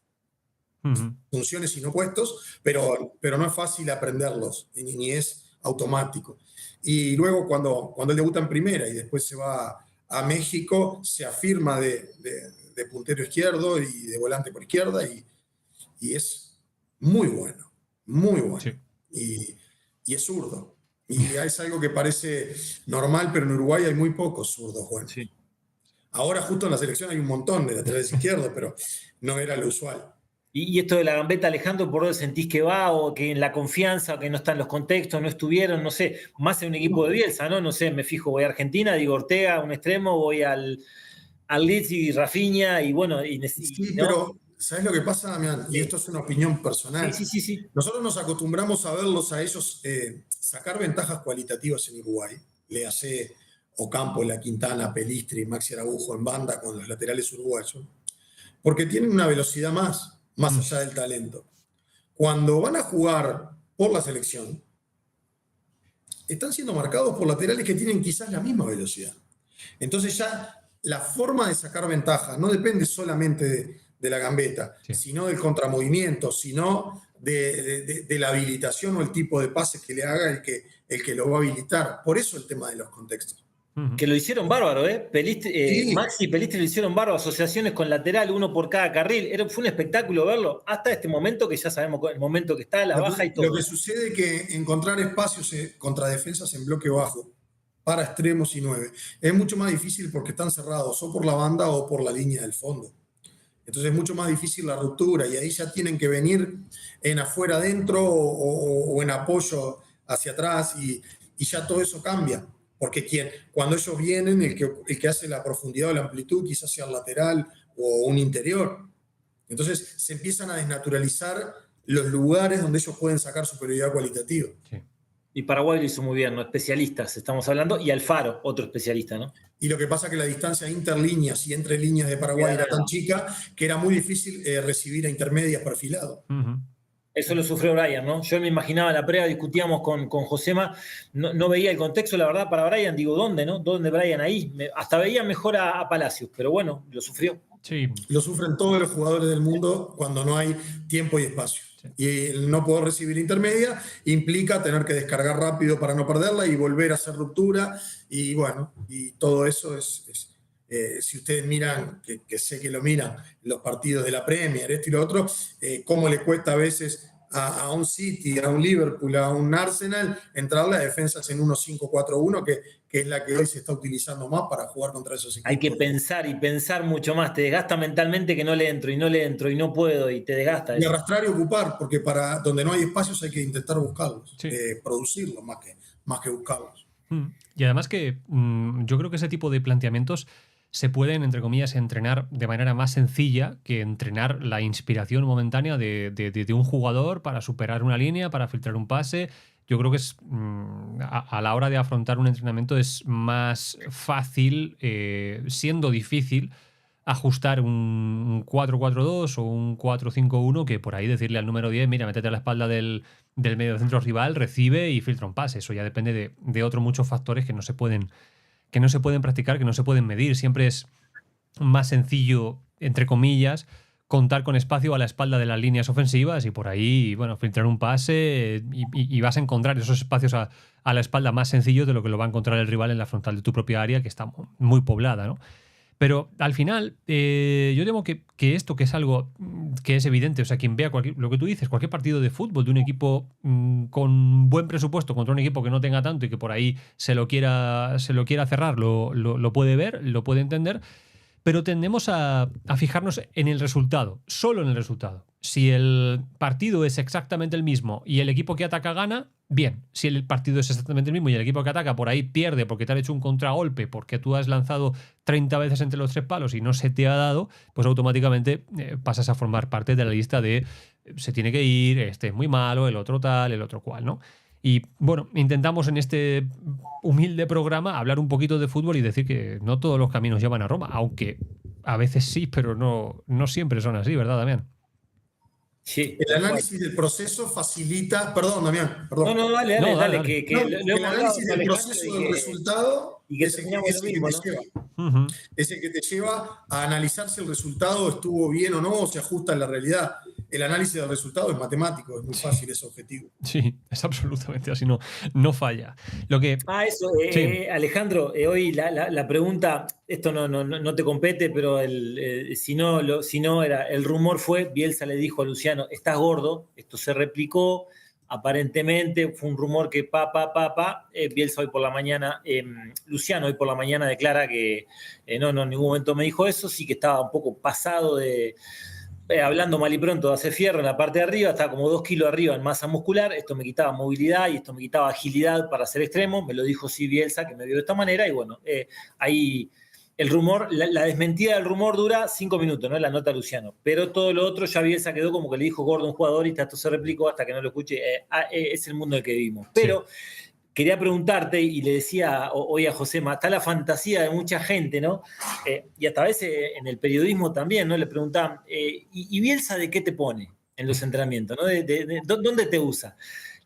Speaker 3: funciones y no puestos, pero no es fácil aprenderlos, ni es automático. Y luego cuando él debuta en primera y después se va a México, se afirma de puntero izquierdo y de volante por izquierda y es muy bueno, muy bueno. Sí. Y es zurdo. Y es algo que parece normal, pero en Uruguay hay muy pocos zurdos buenos. Sí. Ahora justo en la selección hay un montón de laterales izquierdos, pero no era lo usual.
Speaker 1: Y esto de la gambeta, Alejandro, ¿por dónde sentís que va? ¿O que en la confianza, o que no están los contextos, no estuvieron? No sé, más en un equipo de Bielsa, ¿no? No sé, me fijo, voy a Argentina, digo Ortega, un extremo, voy al Leeds y Rafinha, y bueno...
Speaker 3: sí, ¿no? Pero ¿sabes lo que pasa, Damián? Y esto es una opinión personal.
Speaker 1: Sí.
Speaker 3: Nosotros nos acostumbramos a verlos a ellos sacar ventajas cualitativas en Uruguay. Le hace Ocampo, La Quintana, Pelistri, Maxi Araujo en banda con los laterales uruguayos. Porque tienen una velocidad más allá del talento. Cuando van a jugar por la selección, están siendo marcados por laterales que tienen quizás la misma velocidad. Entonces ya la forma de sacar ventaja no depende solamente de la gambeta, sino del contramovimiento, sino de la habilitación o el tipo de pases que le haga el que lo va a habilitar. Por eso el tema de los contextos.
Speaker 1: Que lo hicieron bárbaro, ¿eh? Maxi y Pelistri lo hicieron bárbaro, asociaciones con lateral, uno por cada carril. Fue un espectáculo verlo hasta este momento, que ya sabemos el momento que está, la baja y todo.
Speaker 3: Lo que sucede es que encontrar espacios contra defensas en bloque bajo, para extremos y 9, es mucho más difícil porque están cerrados o por la banda o por la línea del fondo. Entonces es mucho más difícil la ruptura y ahí ya tienen que venir en afuera adentro o en apoyo hacia atrás y ya todo eso cambia. Porque cuando ellos vienen, el que hace la profundidad o la amplitud quizás sea el lateral o un interior. Entonces se empiezan a desnaturalizar los lugares donde ellos pueden sacar superioridad cualitativa.
Speaker 2: Sí.
Speaker 1: Y Paraguay lo hizo muy bien, ¿no? Especialistas, estamos hablando, y Alfaro, otro especialista, ¿no?
Speaker 3: Y lo que pasa es que la distancia interlíneas y entre líneas de Paraguay era tan chica que era muy difícil recibir a intermedias perfilado.
Speaker 1: Eso lo sufrió Brian, ¿no? Yo me imaginaba la prueba, discutíamos con Josema, no veía el contexto, la verdad, para Brian, digo, ¿dónde, no? ¿Dónde Brian ahí? Hasta veía mejor a Palacios, pero bueno, lo sufrió.
Speaker 2: Sí.
Speaker 3: Lo sufren todos los jugadores del mundo cuando no hay tiempo y espacio. Sí. Y el no poder recibir intermedia implica tener que descargar rápido para no perderla y volver a hacer ruptura. Y bueno, y todo eso si ustedes miran, que sé que lo miran, los partidos de la Premier, esto y lo otro, cómo le cuesta a veces a un City, a un Liverpool, a un Arsenal, entrarle a defensas en 1-5-4-1, que es la que hoy se está utilizando más para jugar contra esos equipos.
Speaker 1: Hay que pensar y pensar mucho más. Te desgasta mentalmente que no le entro y no puedo y te desgasta.
Speaker 3: Y arrastrar y ocupar, porque para donde no hay espacios hay que intentar buscarlos,
Speaker 2: sí.
Speaker 3: Producirlos más que buscarlos.
Speaker 2: Y además que yo creo que ese tipo de planteamientos se pueden, entre comillas, entrenar de manera más sencilla que entrenar la inspiración momentánea de un jugador para superar una línea, para filtrar un pase. Yo creo que es a la hora de afrontar un entrenamiento es más fácil, siendo difícil, ajustar un 4-4-2 o un 4-5-1 que por ahí decirle al número 10, mira, métete a la espalda del medio centro rival, recibe y filtra un pase. Eso ya depende de otros muchos factores que no se pueden practicar, que no se pueden medir. Siempre es más sencillo, entre comillas, contar con espacio a la espalda de las líneas ofensivas y por ahí, bueno, filtrar un pase y vas a encontrar esos espacios a la espalda más sencillos de lo que lo va a encontrar el rival en la frontal de tu propia área, que está muy poblada, ¿no? Pero al final, yo temo que esto, que es algo que es evidente, o sea, quien vea lo que tú dices, cualquier partido de fútbol de un equipo con buen presupuesto contra un equipo que no tenga tanto y que por ahí se lo quiera cerrar, lo puede ver, lo puede entender, pero tendemos a fijarnos en el resultado, solo en el resultado. Si el partido es exactamente el mismo y el equipo que ataca gana, bien. Si el partido es exactamente el mismo y el equipo que ataca por ahí pierde porque te han hecho un contragolpe, porque tú has lanzado 30 veces entre los 3 palos y no se te ha dado, pues automáticamente pasas a formar parte de la lista de se tiene que ir, este es muy malo, el otro tal, el otro cual, ¿no? Y bueno, intentamos en este humilde programa hablar un poquito de fútbol y decir que no todos los caminos llevan a Roma, aunque a veces sí, pero no siempre son así, ¿verdad, Damián?
Speaker 1: Sí,
Speaker 3: El análisis del proceso facilita. Perdón, Damián, perdón.
Speaker 1: No, dale,
Speaker 2: No, dale.
Speaker 3: El análisis del proceso del resultado
Speaker 1: y que
Speaker 3: es el
Speaker 1: teníamos lo mismo,
Speaker 3: que
Speaker 1: ¿no?
Speaker 3: te lleva.
Speaker 2: Uh-huh.
Speaker 3: Es el que te lleva a analizar si el resultado estuvo bien o no, o se ajusta a la realidad. El análisis del resultado es matemático, es muy fácil, es objetivo.
Speaker 2: Sí, es absolutamente así, no falla. Lo que...
Speaker 1: Eso,
Speaker 2: Sí.
Speaker 1: Alejandro, hoy la pregunta, esto no te compete, pero si no era, el rumor fue, Bielsa le dijo a Luciano, estás gordo, esto se replicó, aparentemente fue un rumor que Bielsa hoy por la mañana, Luciano hoy por la mañana declara que no, en ningún momento me dijo eso, sí que estaba un poco pasado de... hablando mal y pronto de hacer fierro en la parte de arriba, estaba como 2 kilos arriba en masa muscular, esto me quitaba movilidad y esto me quitaba agilidad para ser extremo, me lo dijo sí Bielsa, que me vio de esta manera, y bueno, ahí el rumor, la desmentida del rumor dura 5 minutos, ¿no? La nota de Luciano, pero todo lo otro ya Bielsa quedó como que le dijo gordo a un jugador y esto se replicó hasta que no lo escuche, es el mundo en el que vivimos, pero... Sí. Quería preguntarte, y le decía hoy a Josema, está la fantasía de mucha gente, ¿no? Y hasta a veces en el periodismo también, ¿no? Le preguntaban, ¿y Bielsa de qué te pone en los entrenamientos? ¿No? ¿Dónde te usa?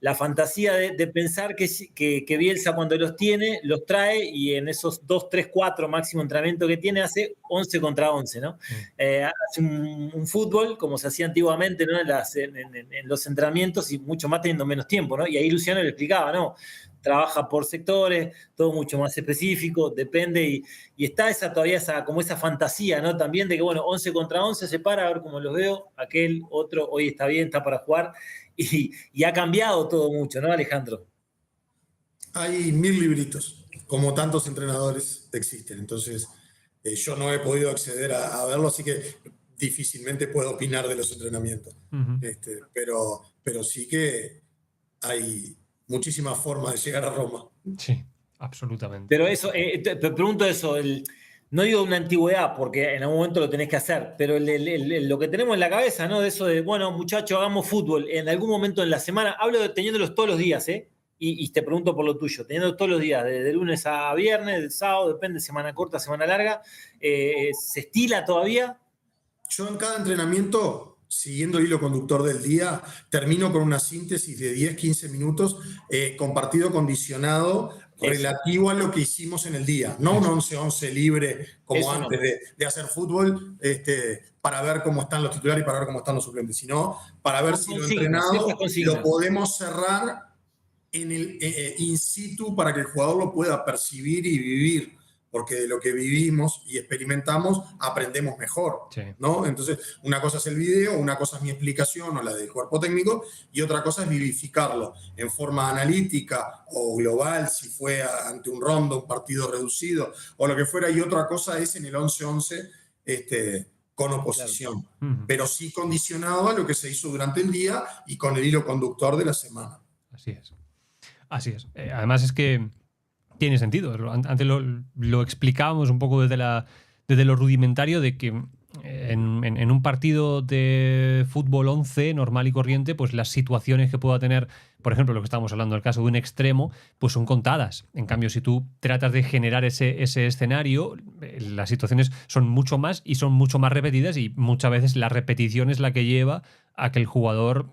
Speaker 1: La fantasía de pensar que Bielsa cuando los tiene, los trae y en esos 2, 3, 4 máximo entrenamientos que tiene hace 11 contra 11, ¿no? Hace un fútbol como se hacía antiguamente, ¿no? En los entrenamientos y mucho más teniendo menos tiempo, ¿no? Y ahí Luciano le explicaba, ¿no? Trabaja por sectores, todo mucho más específico, depende, y está todavía como esa fantasía, ¿no? También de que, bueno, 11 contra 11 se para, a ver cómo los veo, aquel otro, hoy está bien, está para jugar, y ha cambiado todo mucho, ¿no, Alejandro?
Speaker 3: Hay 1000 libritos, como tantos entrenadores existen, entonces yo no he podido acceder a verlo, así que difícilmente puedo opinar de los entrenamientos,
Speaker 2: Uh-huh.
Speaker 3: pero sí que hay muchísimas formas de llegar a Roma.
Speaker 2: Sí, absolutamente.
Speaker 1: Pero eso, te pregunto eso, no digo una antigüedad, porque en algún momento lo tenés que hacer, pero lo que tenemos en la cabeza, ¿no? De eso de, bueno, muchachos, hagamos fútbol en algún momento en la semana, hablo de teniéndolos todos los días, ¿eh? Y te pregunto por lo tuyo, teniendo todos los días, de lunes a viernes, de sábado, depende, semana corta, semana larga, ¿se estila todavía?
Speaker 3: Yo en cada entrenamiento, siguiendo el hilo conductor del día, termino con una síntesis de 10, 15 minutos con partido condicionado relativo a lo que hicimos en el día. No un 11-11 libre como
Speaker 1: Eso
Speaker 3: antes
Speaker 1: no.
Speaker 3: de hacer fútbol para ver cómo están los titulares y para ver cómo están los suplentes, sino para ver si lo entrenado lo podemos cerrar en el in situ para que el jugador lo pueda percibir y vivir. Porque de lo que vivimos y experimentamos aprendemos mejor, sí. ¿No? Entonces, una cosa es el video, una cosa es mi explicación o la del cuerpo técnico, y otra cosa es vivificarlo en forma analítica o global, si fue ante un rondo, un partido reducido o lo que fuera, y otra cosa es en el 11-11 con oposición, claro. Pero sí condicionado a lo que se hizo durante el día y con el hilo conductor de la semana.
Speaker 2: Así es. Así es. Además es que tiene sentido. Antes lo explicábamos un poco desde lo rudimentario de que en un partido de fútbol 11 normal y corriente, pues las situaciones que pueda tener, por ejemplo, lo que estamos hablando del caso de un extremo, pues son contadas. En cambio, si tú tratas de generar ese escenario, las situaciones son mucho más y son mucho más repetidas, y muchas veces la repetición es la que lleva a que el jugador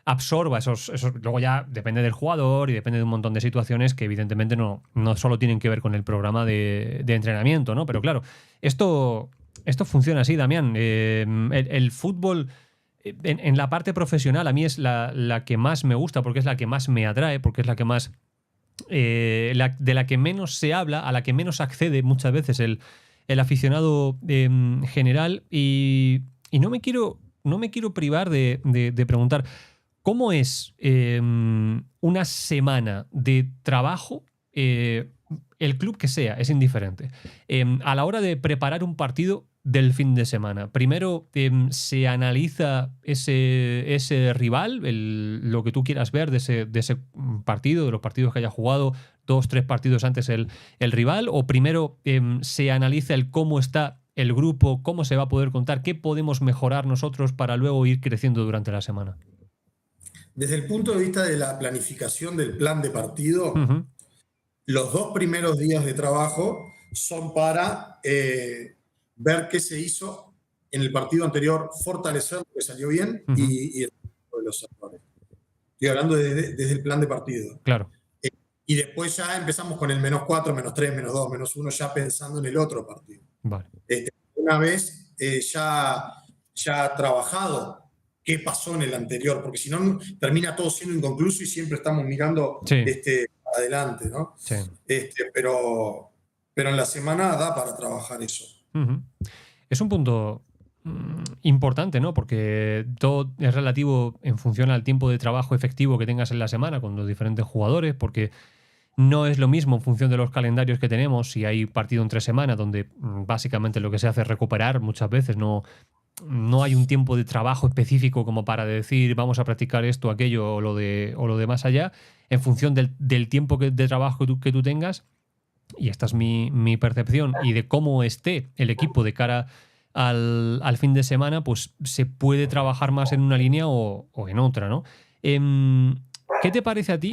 Speaker 2: absorba esos. Luego ya depende del jugador y depende de un montón de situaciones que evidentemente no solo tienen que ver con el programa de entrenamiento, ¿no? Pero claro, esto Esto funciona así, Damián. El fútbol, en la parte profesional, a mí es la que más me gusta, porque es la que más me atrae, porque es la que más... de la que menos se habla, a la que menos accede muchas veces el aficionado general. Y no me quiero privar de preguntar, ¿cómo es una semana de trabajo? El club que sea, es indiferente. A la hora de preparar un partido del fin de semana, primero se analiza ese rival, lo que tú quieras ver de ese partido, de los partidos que haya jugado, 2, 3 partidos antes el rival, o primero se analiza el cómo está el grupo, cómo se va a poder contar, qué podemos mejorar nosotros para luego ir creciendo durante la semana.
Speaker 3: Desde el punto de vista de la planificación del plan de partido,
Speaker 2: Uh-huh.
Speaker 3: los 2 primeros días de trabajo son para ver qué se hizo en el partido anterior, fortalecer lo que salió bien
Speaker 2: Uh-huh.
Speaker 3: y el de los errores. Estoy hablando desde el plan de partido.
Speaker 2: Claro.
Speaker 3: Y después ya empezamos con el -4, -3, -2, -1, ya pensando en el otro partido.
Speaker 2: Vale.
Speaker 3: Una vez ya trabajado qué pasó en el anterior, porque si no termina todo siendo inconcluso y siempre estamos mirando
Speaker 2: Sí.
Speaker 3: adelante, ¿no?
Speaker 2: Sí.
Speaker 3: Pero en la semana da para trabajar eso.
Speaker 2: Uh-huh. Es un punto importante, ¿no? Porque todo es relativo en función al tiempo de trabajo efectivo que tengas en la semana con los diferentes jugadores, porque no es lo mismo en función de los calendarios que tenemos. Si hay partido entre semana, donde básicamente lo que se hace es recuperar, muchas veces no hay un tiempo de trabajo específico como para decir vamos a practicar esto, aquello o lo de más allá, en función del tiempo de trabajo que tú tengas. Y esta es mi percepción, y de cómo esté el equipo de cara al fin de semana, pues se puede trabajar más en una línea o en otra, ¿no? ¿Qué te parece a ti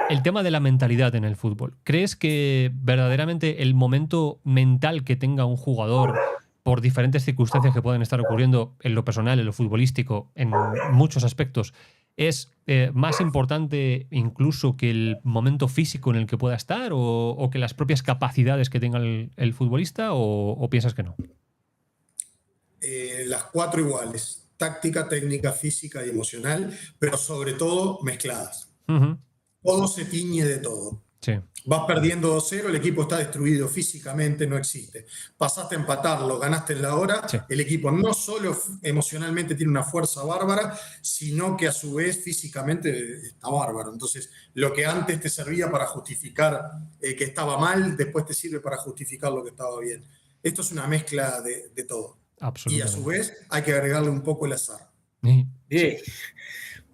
Speaker 2: el tema de la mentalidad en el fútbol? ¿Crees que verdaderamente el momento mental que tenga un jugador por diferentes circunstancias que pueden estar ocurriendo en lo personal, en lo futbolístico, en muchos aspectos, es más importante incluso que el momento físico en el que pueda estar o que las propias capacidades que tenga el futbolista, o piensas que no?
Speaker 3: Las 4 iguales: táctica, técnica, física y emocional, pero sobre todo mezcladas.
Speaker 2: Uh-huh.
Speaker 3: Todo se tiñe de todo.
Speaker 2: Sí.
Speaker 3: Vas perdiendo 2-0, el equipo está destruido físicamente, no existe. Pasaste a empatarlo, ganaste en la hora,
Speaker 2: Sí.
Speaker 3: el equipo no solo emocionalmente tiene una fuerza bárbara, sino que a su vez físicamente está bárbaro. Entonces, lo que antes te servía para justificar que estaba mal, después te sirve para justificar lo que estaba bien. Esto es una mezcla de todo. Y a su vez hay que agregarle un poco el azar.
Speaker 2: Sí.
Speaker 1: Sí.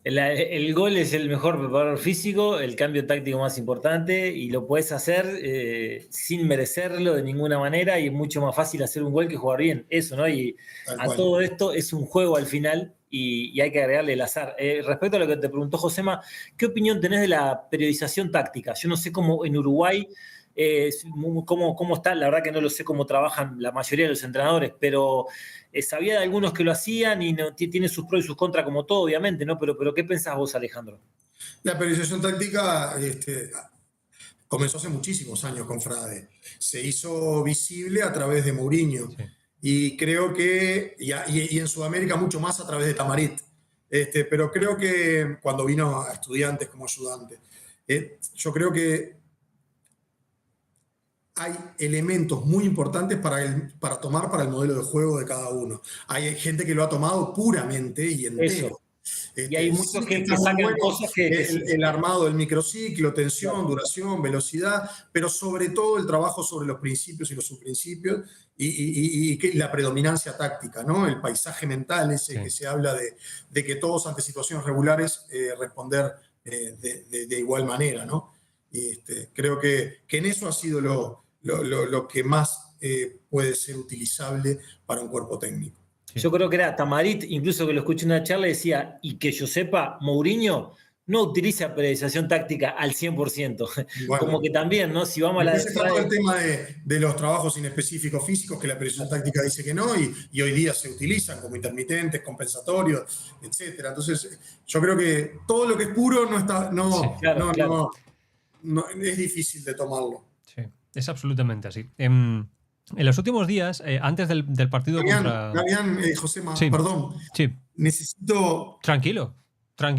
Speaker 1: El gol es el mejor preparador físico, el cambio táctico más importante, y lo puedes hacer sin merecerlo de ninguna manera, y es mucho más fácil hacer un gol que jugar bien. Eso, ¿no? Y
Speaker 3: Tal
Speaker 1: a
Speaker 3: cual.
Speaker 1: todo esto es un juego al final y hay que agregarle el azar. Respecto a lo que te preguntó Josema, ¿qué opinión tenés de la periodización táctica? Yo no sé cómo en Uruguay, cómo está, la verdad que no lo sé cómo trabajan la mayoría de los entrenadores, pero sabía de algunos que lo hacían y tiene sus pros y sus contras como todo, obviamente, ¿no? Pero ¿qué pensás vos, Alejandro?
Speaker 3: La periodización táctica comenzó hace muchísimos años con Frade. Se hizo visible a través de Mourinho.
Speaker 2: Sí.
Speaker 3: Y creo que, y en Sudamérica mucho más a través de Tamarit. Pero creo que cuando vino a Estudiantes como ayudante, yo creo que hay elementos muy importantes para tomar para el modelo de juego de cada uno. Hay gente que lo ha tomado puramente y entero.
Speaker 1: Y hay muchos que
Speaker 3: está muy
Speaker 1: sacan
Speaker 3: bueno
Speaker 1: cosas que
Speaker 3: el armado del microciclo, tensión,
Speaker 1: Claro.
Speaker 3: duración, velocidad, pero sobre todo el trabajo sobre los principios y los subprincipios y la predominancia táctica, ¿no? El paisaje mental ese
Speaker 2: Sí.
Speaker 3: que se habla de que todos ante situaciones regulares responder de igual manera, ¿no? Creo que en eso ha sido lo que más puede ser utilizable para un cuerpo técnico.
Speaker 2: Sí.
Speaker 1: Yo creo que era Tamarit, incluso que lo escuché en una charla, decía, y que yo sepa, Mourinho no utiliza periodización táctica al 100%.
Speaker 3: Bueno,
Speaker 1: Como que también, ¿no? Si vamos a la
Speaker 3: después está todo el tema de los trabajos inespecíficos físicos, que la periodización táctica dice que no, y hoy día se utilizan como intermitentes, compensatorios, etc. Entonces, yo creo que todo lo que es puro no está,
Speaker 2: Sí.
Speaker 1: Claro.
Speaker 3: no, es difícil de tomarlo.
Speaker 2: Sí, es absolutamente así. En los últimos días, antes del partido contra...
Speaker 3: Damián, Josema,
Speaker 2: Sí.
Speaker 3: perdón.
Speaker 2: Sí,
Speaker 3: Necesito.
Speaker 2: tranquilo.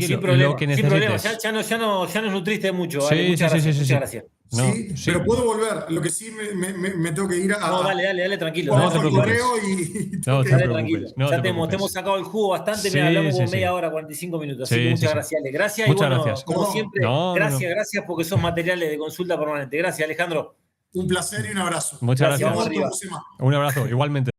Speaker 1: Sin problema,
Speaker 2: lo que
Speaker 1: sin problema.
Speaker 2: necesites.
Speaker 1: Ya nos nutriste mucho.
Speaker 2: Sí,
Speaker 1: Vale, muchas
Speaker 2: sí,
Speaker 1: gracias.
Speaker 2: sí, sí,
Speaker 1: muchas
Speaker 2: sí.
Speaker 1: gracias.
Speaker 2: No,
Speaker 3: Sí,
Speaker 2: sí.
Speaker 3: pero puedo volver. Lo que sí me tengo que ir a.
Speaker 1: No, dale, tranquilo.
Speaker 2: No te
Speaker 3: el
Speaker 2: preocupes.
Speaker 3: correo y
Speaker 2: No te
Speaker 1: Dale,
Speaker 2: preocupes.
Speaker 1: tranquilo.
Speaker 2: No
Speaker 1: Ya
Speaker 2: te
Speaker 1: te hemos
Speaker 2: preocupes.
Speaker 1: sacado el jugo bastante.
Speaker 2: Sí,
Speaker 1: Mira, hablamos
Speaker 2: sí,
Speaker 1: como
Speaker 2: sí.
Speaker 1: media hora, 45 minutos. Así
Speaker 2: Sí,
Speaker 1: que muchas
Speaker 2: sí, sí.
Speaker 1: gracias, Ale. Gracias.
Speaker 2: Muchas
Speaker 1: y bueno,
Speaker 2: gracias.
Speaker 1: como
Speaker 3: Perdón.
Speaker 1: siempre,
Speaker 2: No.
Speaker 1: gracias porque sos materiales de consulta permanente. Gracias, Alejandro.
Speaker 3: Un placer y un abrazo.
Speaker 2: Muchas
Speaker 1: Gracias,
Speaker 2: gracias.
Speaker 1: vamos arriba.
Speaker 3: Josema.
Speaker 2: Un abrazo, igualmente.